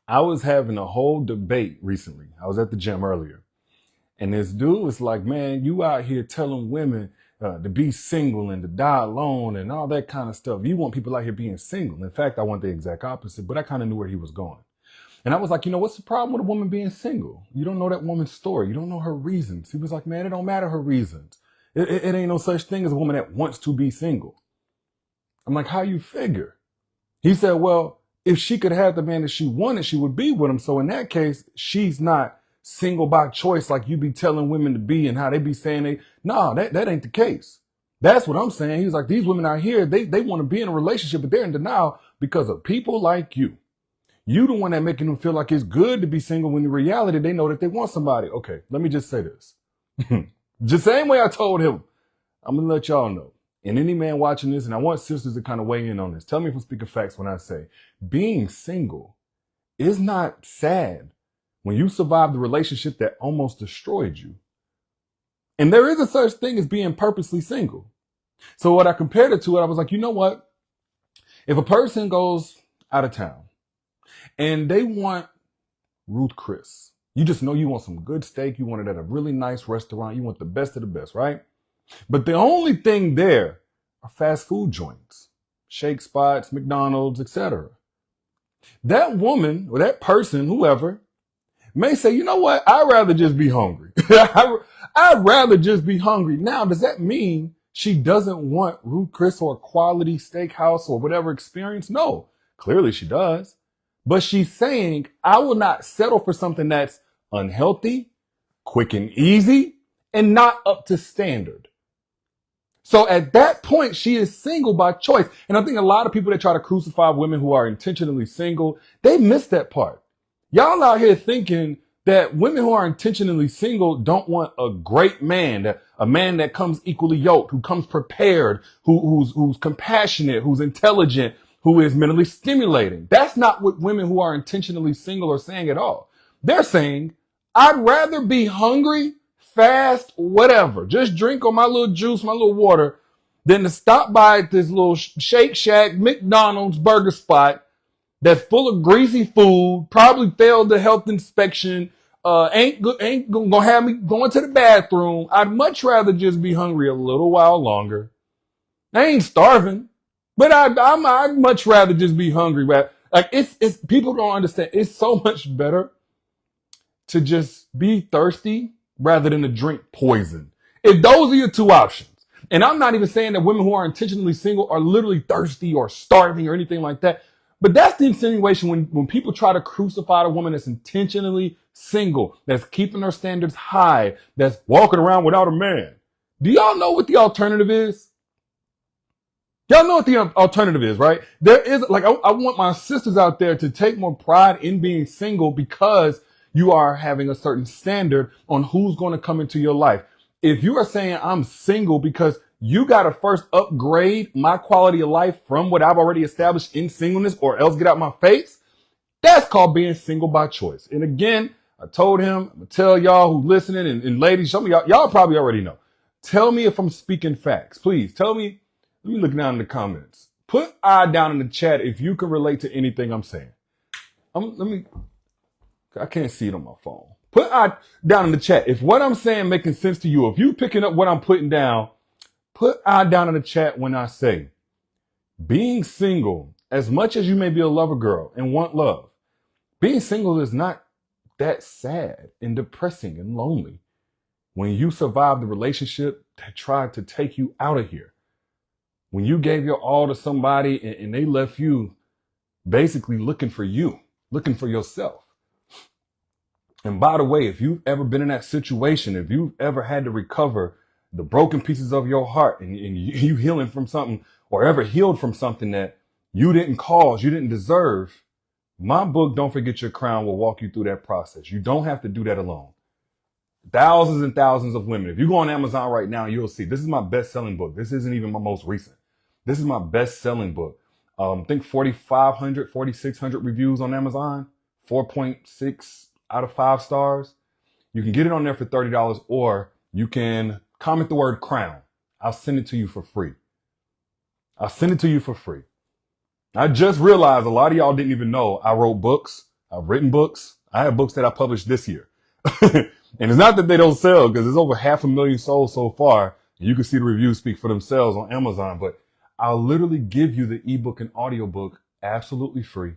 I was having a whole debate recently. I was at the gym earlier, and this dude was like, man, you out here telling women to be single and to die alone and all that kind of stuff. You want people out here being single. In fact, I want the exact opposite, but I kind of knew where he was going. And I was like, what's the problem with a woman being single? You don't know that woman's story. You don't know her reasons. He was like, man, it don't matter her reasons. It ain't no such thing as a woman that wants to be single. I'm like, how you figure? He said, well, if she could have the man that she wanted, she would be with him. So in that case, she's not single by choice like you be telling women to be and how they be saying that ain't the case. That's what I'm saying. He's like, these women out here, they want to be in a relationship, but they're in denial because of people like you. You the one that making them feel like it's good to be single when in reality they know that they want somebody. Okay, let me just say this. Just same way I told him, I'm going to let y'all know. And any man watching this, and I want sisters to kind of weigh in on this. Tell me if I'm speaking facts when I say being single is not sad when you survive the relationship that almost destroyed you. And there is a such thing as being purposely single. So what I compared it to, I was like, you know what? If a person goes out of town and they want Ruth Chris, you just know you want some good steak. You want it at a really nice restaurant. You want the best of the best, right? But the only thing there are fast food joints, shake spots, McDonald's, etc. That woman or that person, whoever, may say, you know what? I'd rather just be hungry. I'd rather just be hungry. Now, does that mean she doesn't want Ruth Chris or a quality steakhouse or whatever experience? No, clearly she does. But she's saying, I will not settle for something that's unhealthy, quick and easy, and not up to standard. So at that point, she is single by choice. And I think a lot of people that try to crucify women who are intentionally single, they miss that part. Y'all out here thinking that women who are intentionally single don't want a great man, a man that comes equally yoked, who comes prepared, who's compassionate, who's intelligent, who is mentally stimulating. That's not what women who are intentionally single are saying at all. They're saying, I'd rather be hungry, fast, whatever, just drink on my little juice, my little water, than to stop by at this little Shake Shack, McDonald's burger spot that's full of greasy food, probably failed the health inspection, ain't gonna have me going to the bathroom. I'd much rather just be hungry a little while longer. I ain't starving, but I'd much rather just be hungry. Right? Like it's people don't understand. It's so much better to just be thirsty rather than to drink poison. If those are your two options, and I'm not even saying that women who are intentionally single are literally thirsty or starving or anything like that, but that's the insinuation when people try to crucify a woman that's intentionally single, that's keeping her standards high, that's walking around without a man. Do y'all know what the alternative is? Y'all know what the alternative is, right? There is, like, I want my sisters out there to take more pride in being single because you are having a certain standard on who's going to come into your life. If you are saying I'm single because you got to first upgrade my quality of life from what I've already established in singleness or else get out my face, that's called being single by choice. And again, I told him, I'm going to tell y'all who listening and ladies, some of y'all probably already know. Tell me if I'm speaking facts. Please tell me. Let me look down in the comments. Put I down in the chat if you can relate to anything I'm saying. I can't see it on my phone. Put I down in the chat. If what I'm saying making sense to you, if you picking up what I'm putting down, put I down in the chat when I say being single, as much as you may be a lover girl and want love, being single is not that sad and depressing and lonely when you survive the relationship that tried to take you out of here. When you gave your all to somebody and they left you basically looking for you, looking for yourself. And by the way, if you've ever been in that situation, if you've ever had to recover the broken pieces of your heart and you healing from something or ever healed from something that you didn't cause, you didn't deserve, my book, Don't Forget Your Crown, will walk you through that process. You don't have to do that alone. Thousands and thousands of women. If you go on Amazon right now, you'll see this is my best-selling book. This isn't even my most recent. This is my best-selling book. I think 4,500, 4,600 reviews on Amazon, 4.6 out of 5 stars. You can get it on there for $30 or you can comment the word crown. I'll send it to you for free. I'll send it to you for free. I just realized a lot of y'all didn't even know I wrote books. I've written books. I have books that I published this year. And it's not that they don't sell, because there's over 500,000 sold so far. And you can see the reviews speak for themselves on Amazon, but I'll literally give you the ebook and audiobook absolutely free.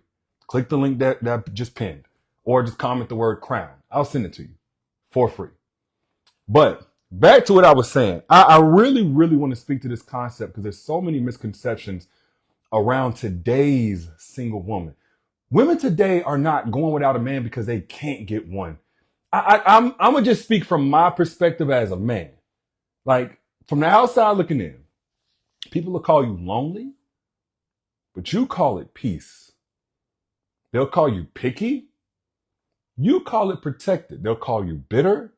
Click the link that I just pinned, or just comment the word crown. I'll send it to you for free. But back to what I was saying. I really, really want to speak to this concept because there's so many misconceptions around today's single woman. Women today are not going without a man because they can't get one. I'm going to just speak from my perspective as a man. Like, from the outside looking in, people will call you lonely, but you call it peace. They'll call you picky. You call it protected. They'll call you bitter.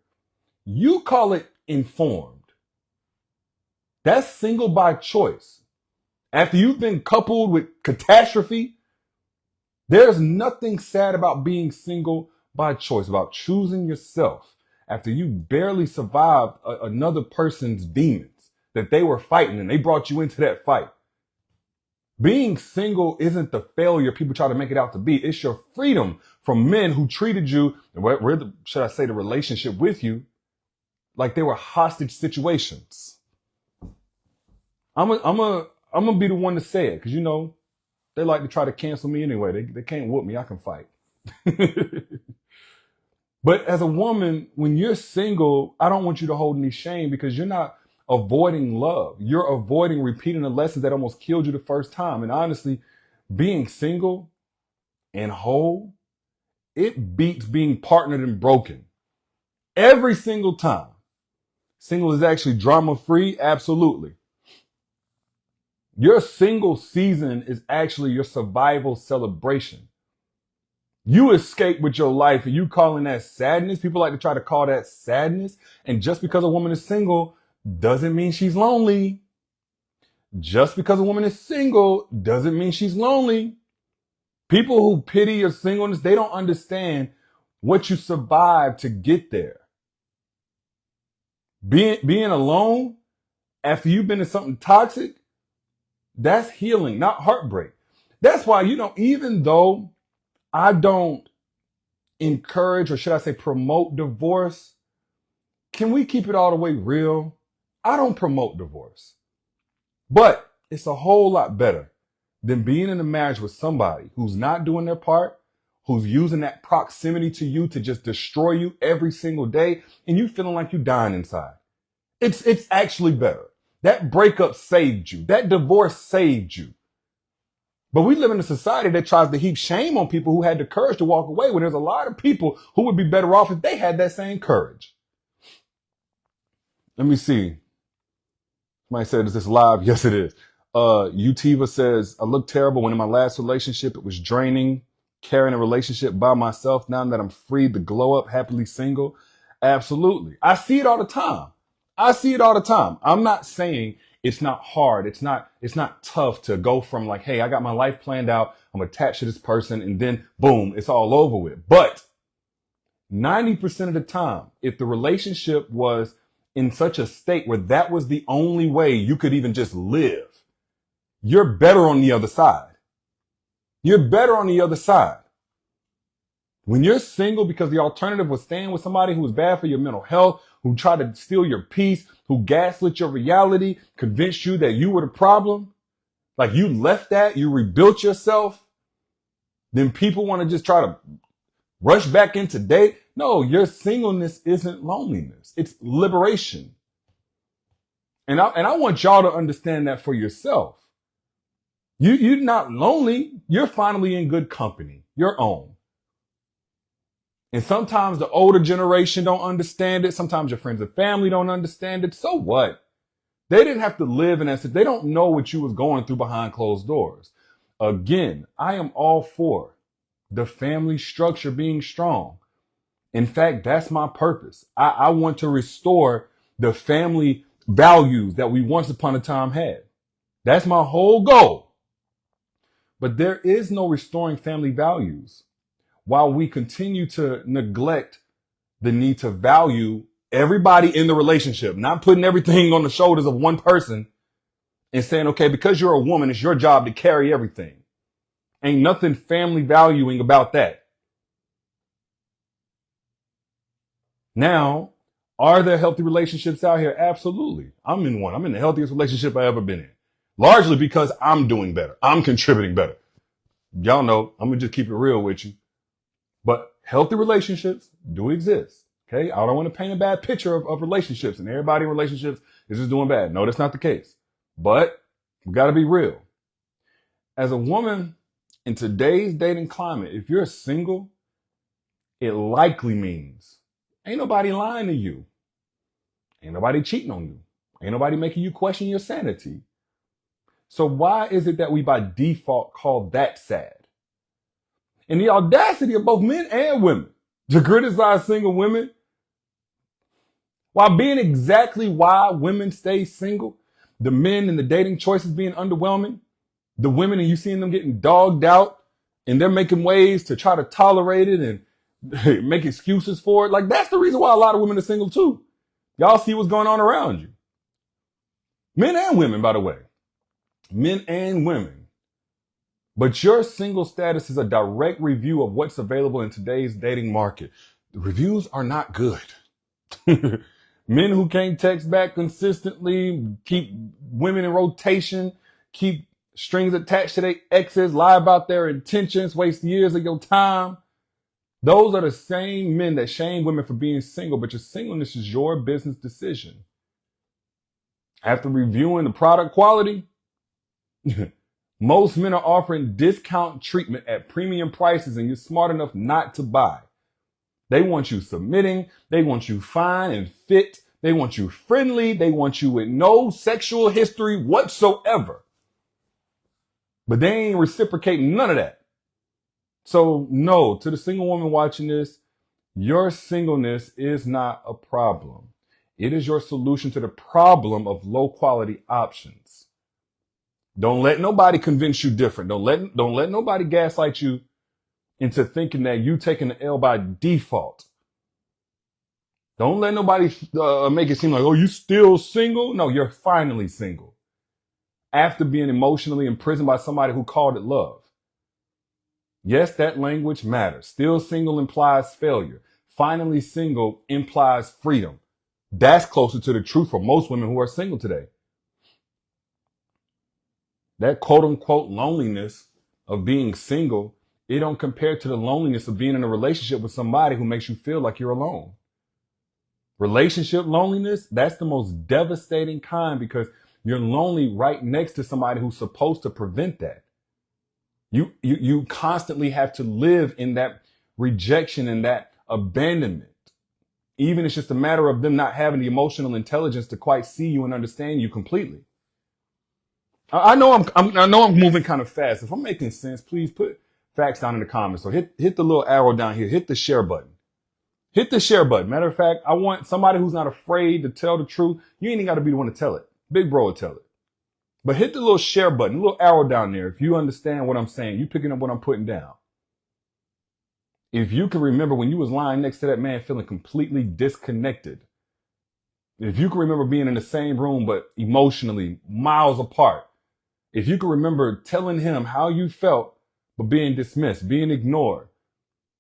You call it informed. That's single by choice. After you've been coupled with catastrophe, there's nothing sad about being single by choice, about choosing yourself after you barely survived another person's demons that they were fighting and they brought you into that fight. Being single isn't the failure people try to make it out to be. It's your freedom from men who treated you, should I say, the relationship with you, like they were hostage situations. I'm gonna be the one to say it, because you know they like to try to cancel me anyway. They can't whoop me. I can fight. But as a woman, when you're single, I don't want you to hold any shame, because you're not avoiding love. You're avoiding repeating the lessons that almost killed you the first time. And honestly, being single and whole, it beats being partnered and broken every single time. Single is actually drama free. Absolutely. Your single season is actually your survival celebration. You escape with your life and you calling that sadness. People like to try to call that sadness. And just because a woman is single doesn't mean she's lonely. Just because a woman is single doesn't mean she's lonely. People who pity your singleness, they don't understand what you survived to get there. Being alone after you've been in something toxic, that's healing, not heartbreak. That's why, even though I don't encourage, or should I say promote, divorce, can we keep it all the way real? I don't promote divorce, but it's a whole lot better than being in a marriage with somebody who's not doing their part, who's using that proximity to you to just destroy you every single day, and you feeling like you're dying inside. It's actually better. That breakup saved you. That divorce saved you. But we live in a society that tries to heap shame on people who had the courage to walk away, when there's a lot of people who would be better off if they had that same courage. Let me see. Somebody said, is this live? Yes, it is. Utiva says, I look terrible. When in my last relationship, it was draining, carrying a relationship by myself. Now that I'm free to glow up, happily single. Absolutely. I see it all the time. I'm not saying it's not hard. It's not tough to go from like, hey, I got my life planned out. I'm attached to this person, and then boom, it's all over with. But 90% of the time, if the relationship was in such a state where that was the only way you could even just live, you're better on the other side. When you're single because the alternative was staying with somebody who was bad for your mental health, who tried to steal your peace, who gaslit your reality, convinced you that you were the problem, like you left that, you rebuilt yourself, then people want to just try to rush back into date. No, your singleness isn't loneliness. It's liberation. And I want y'all to understand that for yourself. You're not lonely. You're finally in good company, your own. And sometimes the older generation don't understand it. Sometimes your friends and family don't understand it. So what? They didn't have to live in that. They don't know what you was going through behind closed doors. Again, I am all for the family structure being strong. In fact, that's my purpose. I want to restore the family values that we once upon a time had. That's my whole goal. But there is no restoring family values while we continue to neglect the need to value everybody in the relationship, not putting everything on the shoulders of one person and saying, okay, because you're a woman, it's your job to carry everything. Ain't nothing family valuing about that. Now, are there healthy relationships out here? Absolutely. I'm in one. I'm in the healthiest relationship I ever been in. Largely because I'm doing better. I'm contributing better. Y'all know, I'm going to just keep it real with you. But healthy relationships do exist. Okay. I don't want to paint a bad picture of relationships and everybody in relationships is just doing bad. No, that's not the case. But we got to be real. As a woman in today's dating climate, if you're single, it likely means ain't nobody lying to you. Ain't nobody cheating on you. Ain't nobody making you question your sanity. So why is it that we by default call that sad? And the audacity of both men and women to criticize single women while being exactly why women stay single, the men and the dating choices being underwhelming, the women and you seeing them getting dogged out and they're making ways to try to tolerate it and make excuses for it. Like that's the reason why a lot of women are single too. Y'all see what's going on around you. Men and women, by the way. Men and women. But your single status is a direct review of what's available in today's dating market. The reviews are not good. Men who can't text back consistently, keep women in rotation, keep strings attached to their exes, lie about their intentions, waste years of your time. Those are the same men that shame women for being single, but your singleness is your business decision. After reviewing the product quality, most men are offering discount treatment at premium prices and you're smart enough not to buy. They want you submitting. They want you fine and fit. They want you friendly. They want you with no sexual history whatsoever. But they ain't reciprocating none of that. So no, to the single woman watching this, your singleness is not a problem. It is your solution to the problem of low quality options. Don't let nobody convince you different. Don't let nobody gaslight you into thinking that you taking the L by default. Don't let nobody make it seem like, oh, you still single? No, you're finally single. After being emotionally imprisoned by somebody who called it love. Yes, that language matters. Still single implies failure. Finally single implies freedom. That's closer to the truth for most women who are single today. That quote unquote loneliness of being single, it don't compare to the loneliness of being in a relationship with somebody who makes you feel like you're alone. Relationship loneliness, that's the most devastating kind because you're lonely right next to somebody who's supposed to prevent that. You constantly have to live in that rejection and that abandonment. Even it's just a matter of them not having the emotional intelligence to quite see you and understand you completely. I know I'm moving kind of fast. If I'm making sense, please put facts down in the comments. So hit the little arrow down here. Hit the share button. Hit the share button. Matter of fact, I want somebody who's not afraid to tell the truth. You ain't even got to be the one to tell it. Big bro will tell it. But hit the little share button, the little arrow down there. If you understand what I'm saying, you picking up what I'm putting down. If you can remember when you was lying next to that man feeling completely disconnected. If you can remember being in the same room, but emotionally miles apart. If you can remember telling him how you felt, but being dismissed, being ignored,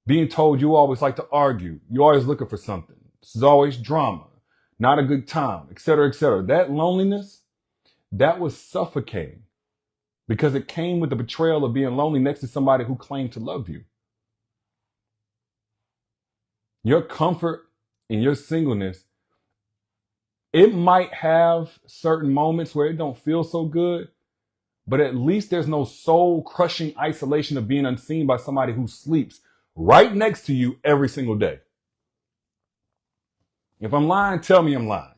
being told you always like to argue, you're always looking for something. This is always drama, not a good time, et cetera, et cetera. That loneliness, that was suffocating because it came with the betrayal of being lonely next to somebody who claimed to love you. Your comfort in your singleness, it might have certain moments where it don't feel so good, but at least there's no soul crushing isolation of being unseen by somebody who sleeps right next to you every single day. If I'm lying, tell me I'm lying.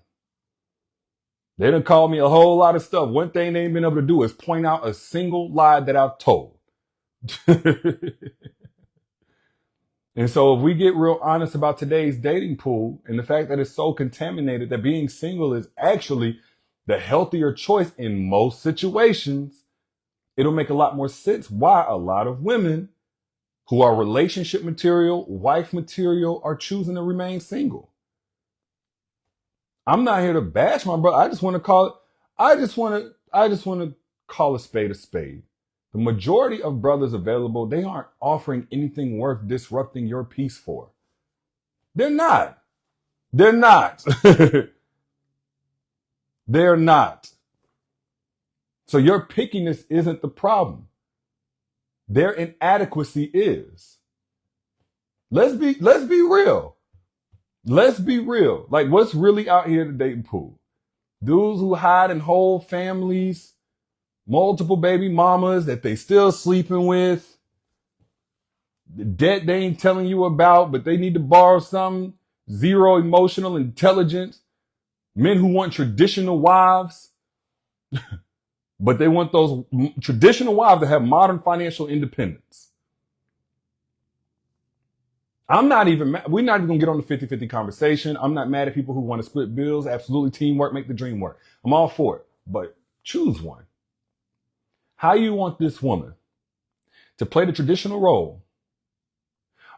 They done called me a whole lot of stuff. One thing they ain't been able to do is point out a single lie that I've told. And so if we get real honest about today's dating pool and the fact that it's so contaminated that being single is actually the healthier choice in most situations, it'll make a lot more sense why a lot of women who are relationship material, wife material, are choosing to remain single. I'm not here to bash my brother. I just want to call a spade a spade. The majority of brothers available, they aren't offering anything worth disrupting your peace for. They're not. They're not. They're not. So your pickiness isn't the problem. Their inadequacy is. Let's be real. Let's be real. Like, what's really out here in the dating pool? Dudes who hide in whole families, multiple baby mamas that they still sleeping with, the debt they ain't telling you about, but they need to borrow something, zero emotional intelligence, men who want traditional wives, but they want those traditional wives that have modern financial independence. I'm not even mad. We're not even going to get on the 50-50 conversation. I'm not mad at people who want to split bills. Absolutely, teamwork, make the dream work. I'm all for it, but choose one. How you want this woman to play the traditional role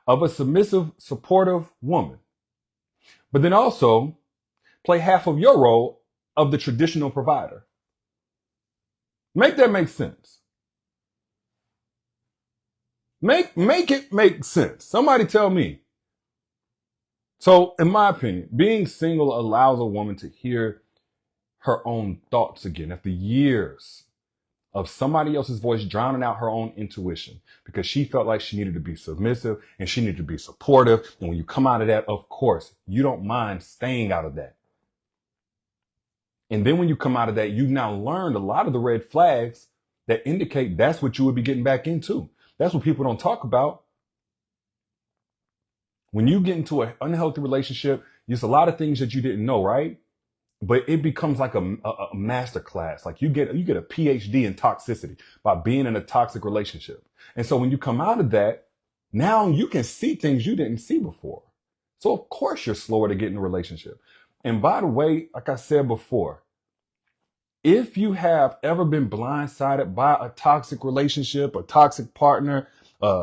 of a submissive, supportive woman, but then also play half of your role of the traditional provider. Make that make sense. Make it make sense. Somebody tell me. So, in my opinion, being single allows a woman to hear her own thoughts again after years of somebody else's voice drowning out her own intuition, because she felt like she needed to be submissive and she needed to be supportive. And when you come out of that, of course, you don't mind staying out of that. And then when you come out of that, you've now learned a lot of the red flags that indicate that's what you would be getting back into. That's what people don't talk about. When you get into an unhealthy relationship, there's a lot of things that you didn't know, right? But it becomes like a master class. Like you get a PhD in toxicity by being in a toxic relationship. And so when you come out of that, now you can see things you didn't see before. So of course you're slower to get in a relationship. And by the way, like I said before, if you have ever been blindsided by a toxic relationship, a toxic partner,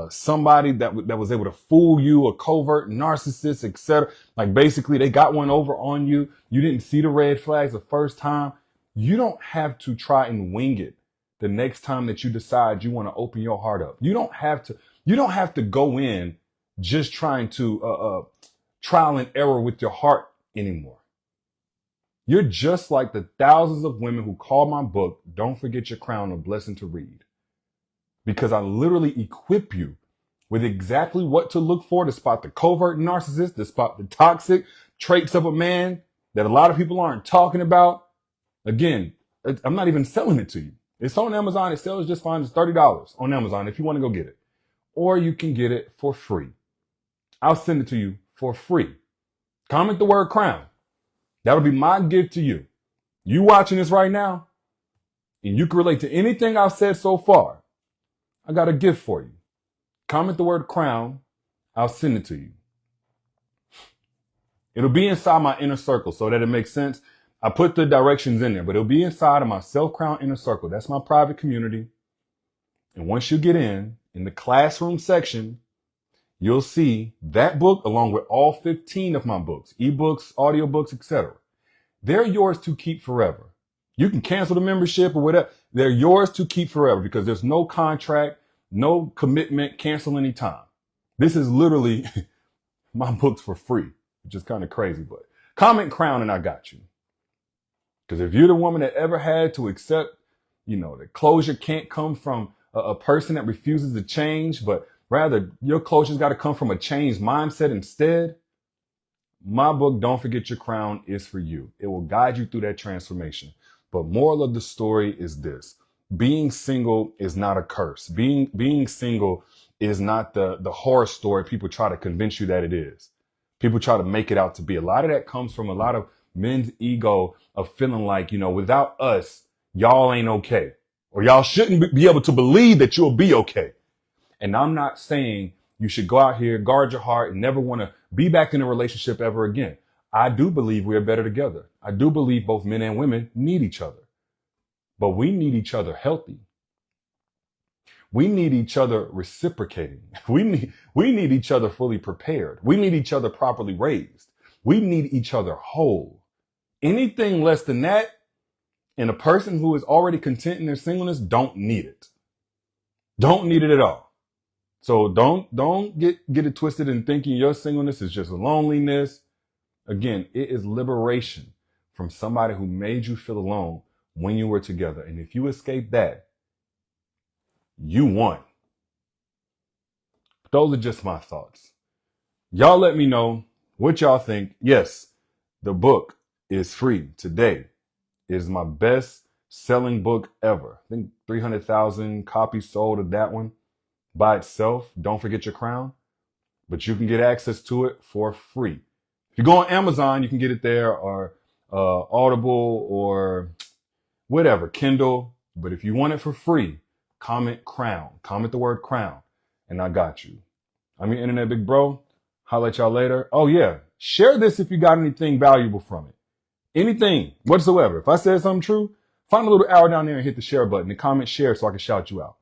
somebody that was able to fool you, a covert narcissist, etc., like basically they got one over on you, you didn't see the red flags the first time, you don't have to try and wing it the next time that you decide you want to open your heart up. You don't have to go in just trying to trial and error with your heart anymore. You're just like the thousands of women who call my book, Don't Forget Your Crown, a Blessing to Read. Because I literally equip you with exactly what to look for to spot the covert narcissist, to spot the toxic traits of a man that a lot of people aren't talking about. Again, I'm not even selling it to you. It's on Amazon. It sells just fine. It's $30 on Amazon if you want to go get it. Or you can get it for free. I'll send it to you for free. Comment the word crown. That'll be my gift to you. You watching this right now, and you can relate to anything I've said so far. I got a gift for you. Comment the word crown. I'll send it to you. It'll be inside my inner circle so that it makes sense. I put the directions in there, but it'll be inside of my self-crown inner circle. That's my private community. And once you get in the classroom section, you'll see that book along with all 15 of my books, ebooks, audiobooks, etc. They're yours to keep forever. You can cancel the membership or whatever. They're yours to keep forever because there's no contract, no commitment, cancel anytime. This is literally my books for free, which is kind of crazy, but comment crown and I got you. Because if you're the woman that ever had to accept, that closure can't come from a person that refuses to change, but rather your closure's got to come from a changed mindset instead, my book, Don't Forget Your Crown, is for you. It will guide you through that transformation. But moral of the story is this. Being single is not a curse. Being single is not the horror story people try to convince you that it is. People try to make it out to be. A lot of that comes from a lot of men's ego of feeling like, without us, y'all ain't okay. Or y'all shouldn't be able to believe that you'll be okay. And I'm not saying you should go out here, guard your heart, and never want to be back in a relationship ever again. I do believe we are better together. I do believe both men and women need each other. But we need each other healthy. We need each other reciprocating. We need each other fully prepared. We need each other properly raised. We need each other whole. Anything less than that, and a person who is already content in their singleness don't need it. Don't need it at all. So don't get it twisted in thinking your singleness is just loneliness. Again, it is liberation from somebody who made you feel alone when you were together. And if you escape that, you won. Those are just my thoughts. Y'all let me know what y'all think. Yes, the book is free today. It is my best selling book ever. I think 300,000 copies sold of that one by itself. Don't forget your crown. But you can get access to it for free. If you go on Amazon, you can get it there, or Audible, or whatever, Kindle. But if you want it for free, comment crown. Comment the word crown, and I got you. I'm your internet big bro. Holla at y'all later. Oh yeah, share this if you got anything valuable from it. Anything whatsoever. If I said something true, find a little arrow down there and hit the share button and comment share so I can shout you out.